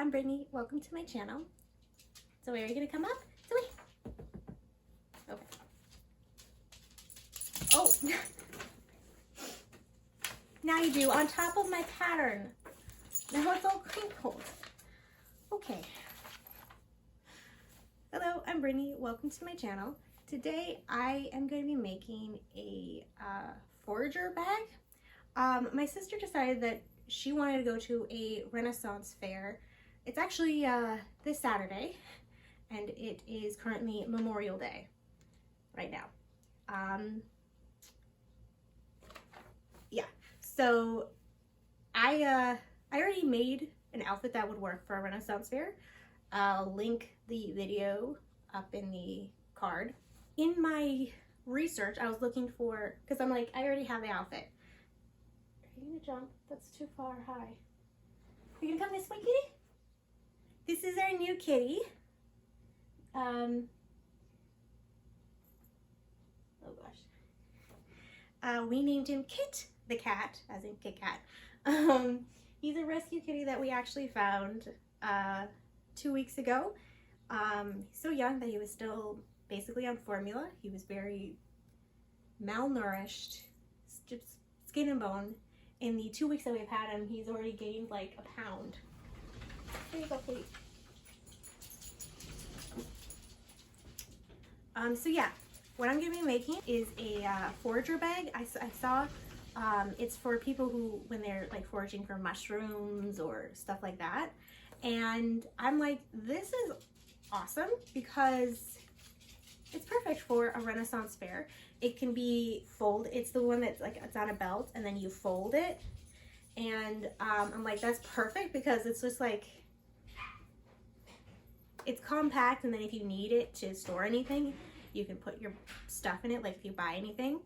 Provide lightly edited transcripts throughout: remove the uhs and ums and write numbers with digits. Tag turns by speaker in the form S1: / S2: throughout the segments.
S1: I'm Brittany. Welcome to my channel. Zoe, are you gonna come up? Zoe. Okay. Oh. Now you do, on top of my pattern. Now it's all crinkled. Okay. Hello, I'm Brittany. Welcome to my channel. Today I am going to be making a forager bag. My sister decided that she wanted to go to a Renaissance fair. It's actually this Saturday, and it is currently Memorial Day right now. Yeah, so I already made an outfit that would work for a Renaissance fair. I'll link the video up in the card. In my research, I was looking for, because I'm like, I already have the outfit. Are you gonna jump? That's too far high. Are you gonna come this way, kitty? This is our new kitty. Oh gosh. We named him Kit the cat, as in Kit Kat. He's a rescue kitty that we actually found 2 weeks ago. He's so young that he was still basically on formula. He was very malnourished, just skin and bone. In the 2 weeks that we've had him, he's already gained like a pound. Here you go, please. So yeah, what I'm gonna be making is a forager bag. I saw it's for people who, when they're like foraging for mushrooms or stuff like that. And I'm like, this is awesome because it's perfect for a Renaissance fair. It can be it's the one that's like, it's on a belt and then you fold it. And I'm like, that's perfect because it's just like, it's compact, and then if you need it to store anything, you can put your stuff in it, like if you buy anything.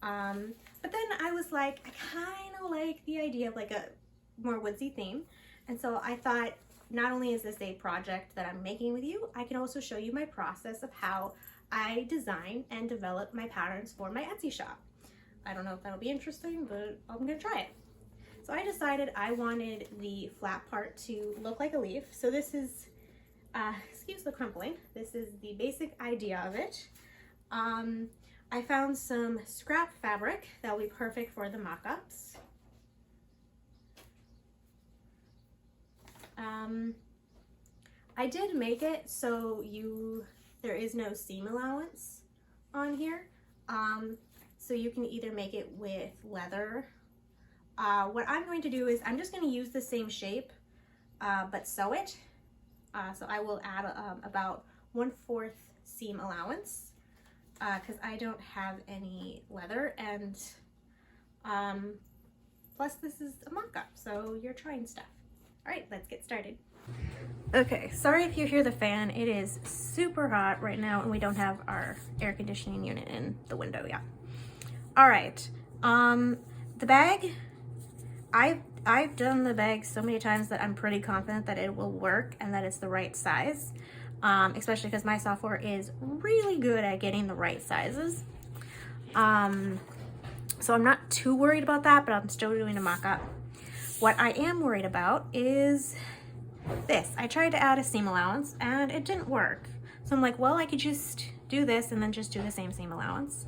S1: But then I was like, I kind of like the idea of like a more woodsy theme. And so I thought, not only is this a project that I'm making with you, I can also show you my process of how I design and develop my patterns for my Etsy shop. I don't know if that'll be interesting, but I'm gonna try it. So I decided I wanted the flat part to look like a leaf. So this is, excuse the crumpling, this is the basic idea of it. I found some scrap fabric that will be perfect for the mock-ups. I did make it so there is no seam allowance on here. So you can either make it with leather. What I'm going to do is I'm just going to use the same shape, but sew it. So I will add about 1/4 seam allowance because I don't have any leather, and plus this is a mock-up, so you're trying stuff. All right, let's get started. Okay, sorry if you hear the fan. It is super hot right now and we don't have our air conditioning unit in the window yet. All right, the bag, I've done the bag so many times that I'm pretty confident that it will work and that it's the right size, especially because my software is really good at getting the right sizes. So I'm not too worried about that, but I'm still doing a mock-up. What I am worried about is this. I tried to add a seam allowance and it didn't work. So I'm like, well, I could just do this and then just do the same seam allowance.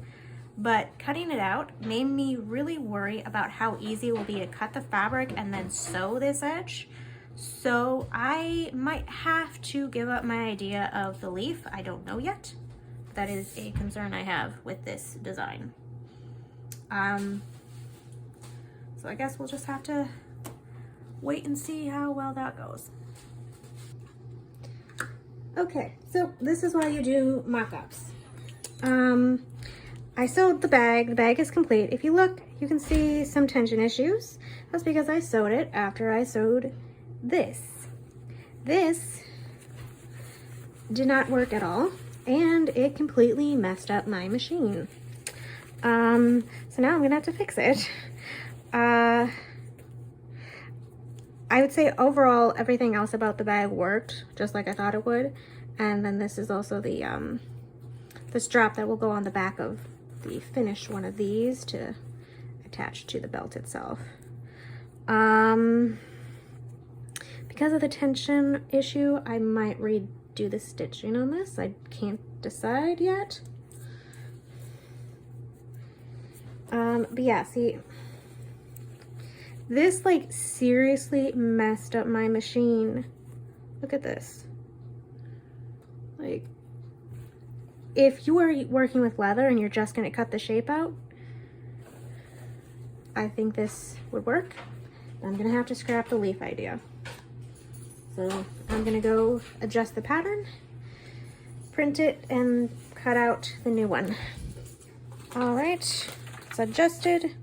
S1: But cutting it out made me really worry about how easy it will be to cut the fabric and then sew this edge. So I might have to give up my idea of the leaf. I don't know yet. That is a concern I have with this design. So I guess we'll just have to wait and see how well that goes. Okay, so this is why you do mock-ups. I sewed the bag. The bag is complete. If you look, you can see some tension issues. That's because I sewed it after I sewed this. This did not work at all, and it completely messed up my machine. So now I'm gonna have to fix it. I would say overall everything else about the bag worked just like I thought it would. And then this is also the strap that will go on the back of the finished one of these to attach to the belt itself. because of the tension issue, I might redo the stitching on this. I can't decide yet. But yeah, see, this like seriously messed up my machine. Look at this. Like, if you are working with leather and you're just gonna cut the shape out, I think this would work. I'm gonna have to scrap the leaf idea. So I'm gonna go adjust the pattern, print it, and cut out the new one. All right, it's adjusted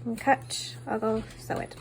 S1: and cut. I'll go sew it.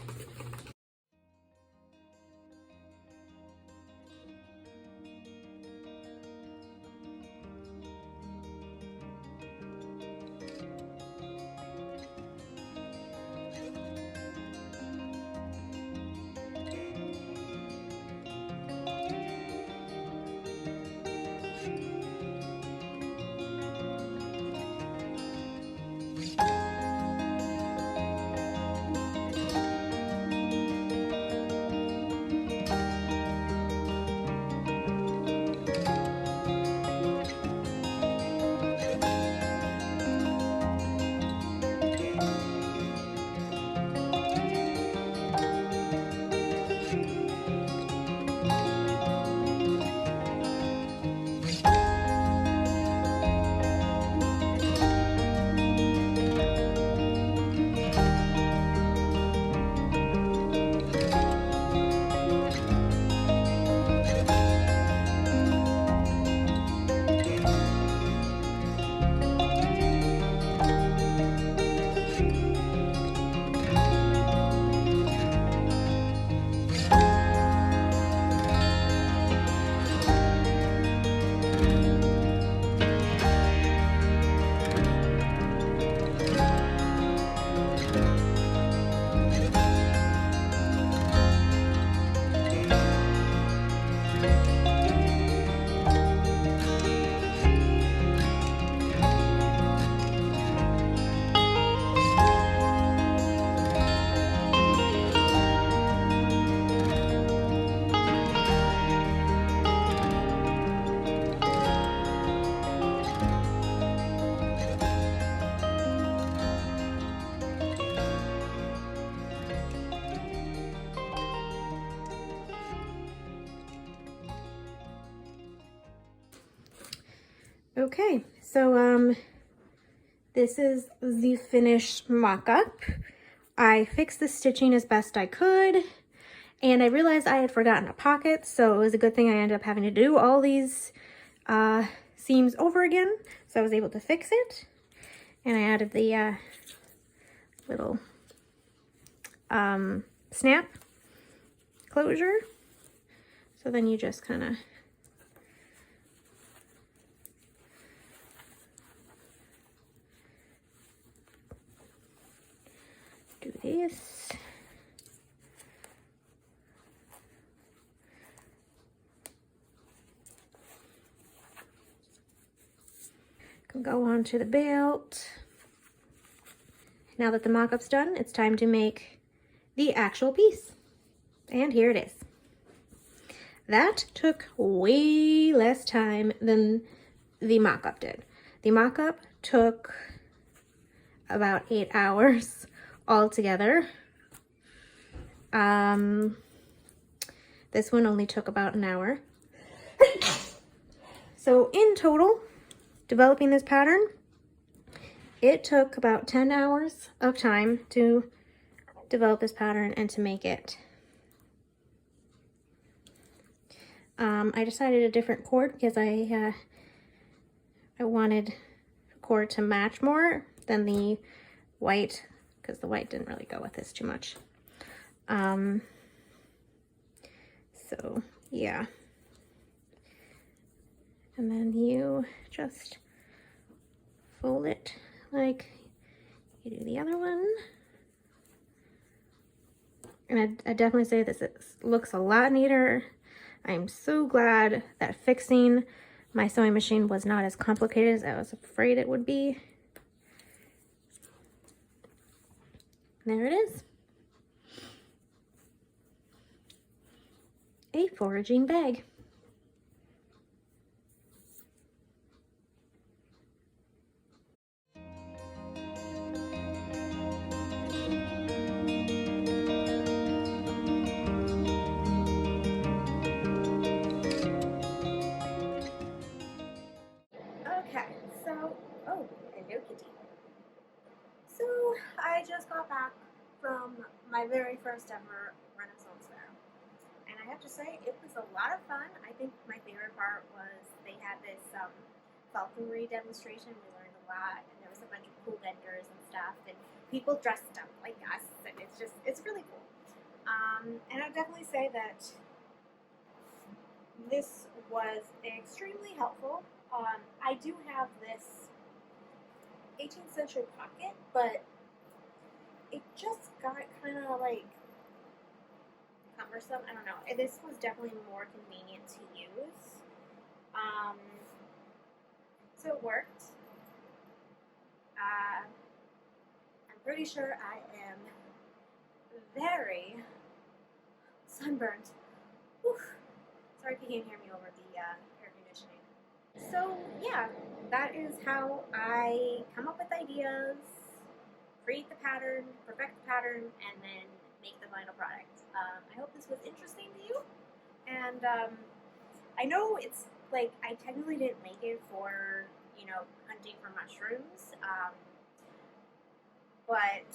S1: Okay, so this is the finished mock-up. I fixed the stitching as best I could, and I realized I had forgotten a pocket, so it was a good thing I ended up having to do all these seams over again, so I was able to fix it. And I added the little snap closure, so then you just kind of do this. Can go on to the belt. Now that the mock-up's done, it's time to make the actual piece. And here it is. That took way less time than the mock-up did. The mock-up took about 8 hours altogether. This one only took about an hour. So in total, developing this pattern, it took about 10 hours of time to develop this pattern and to make it. I decided a different cord because I wanted the cord to match more than the white, because the white didn't really go with this too much. So yeah. And then you just fold it like you do the other one. And I definitely say this looks a lot neater. I'm so glad that fixing my sewing machine was not as complicated as I was afraid it would be. There it is. Foraging Bag. Okay, so, oh, hello kitty. So, I just got back from my very first ever Renaissance fair. And I have to say, it was a lot of fun. I think my favorite part was they had this falconry demonstration. We learned a lot, and there was a bunch of cool vendors and stuff, and people dressed up like us, and it's really cool. And I'd definitely say that this was extremely helpful. I do have this 18th century pocket, but it just got kind of like cumbersome. I don't know. This was definitely more convenient to use. So it worked. I'm pretty sure I am very sunburnt. Whew. Sorry if you can't hear me over the air conditioning. So yeah, that is how I come up with ideas, create the pattern, perfect the pattern, and then make the final product. I hope this was interesting to you, and I know it's like I technically didn't make it for, you know, hunting for mushrooms, but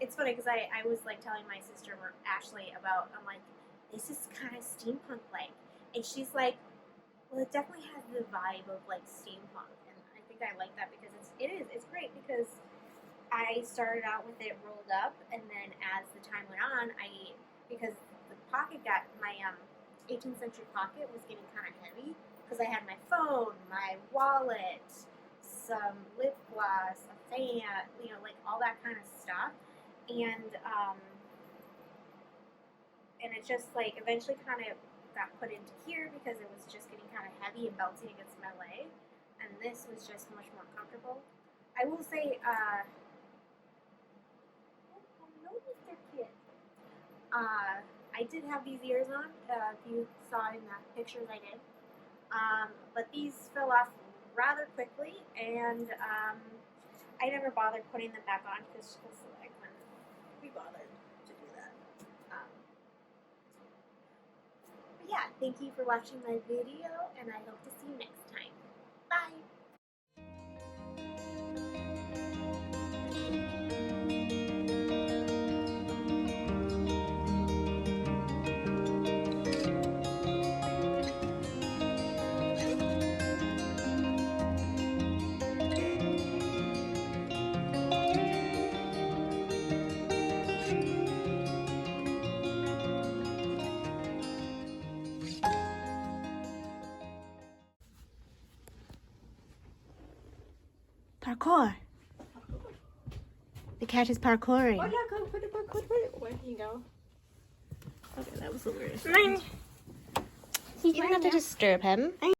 S1: it's funny because I was like telling my sister Ashley about, I'm like, this is kind of steampunk like, and she's like, well, it definitely has the vibe of like steampunk, and I think I like that because it's great because I started out with it rolled up, and then as the time went on, because the pocket got, my 18th century pocket was getting kind of heavy because I had my phone, my wallet, some lip gloss, a fan, you know, like all that kind of stuff, and it just like eventually kind of got put into here because it was just getting kind of heavy and bouncing against my leg, and this was just much more comfortable. I will say, Mr. Kid. I did have these ears on, if you saw in the pictures I did. But these fell off rather quickly, and I never bothered putting them back on because I couldn't be bothered to do that. But yeah, thank you for watching my video, and I hope to see you next time. Bye! Parkour. The cat is parkouring.
S2: Oh yeah, go put it. Where can you go?
S1: Okay, that was the weirdest.
S2: Mine.
S1: You don't have to disturb him.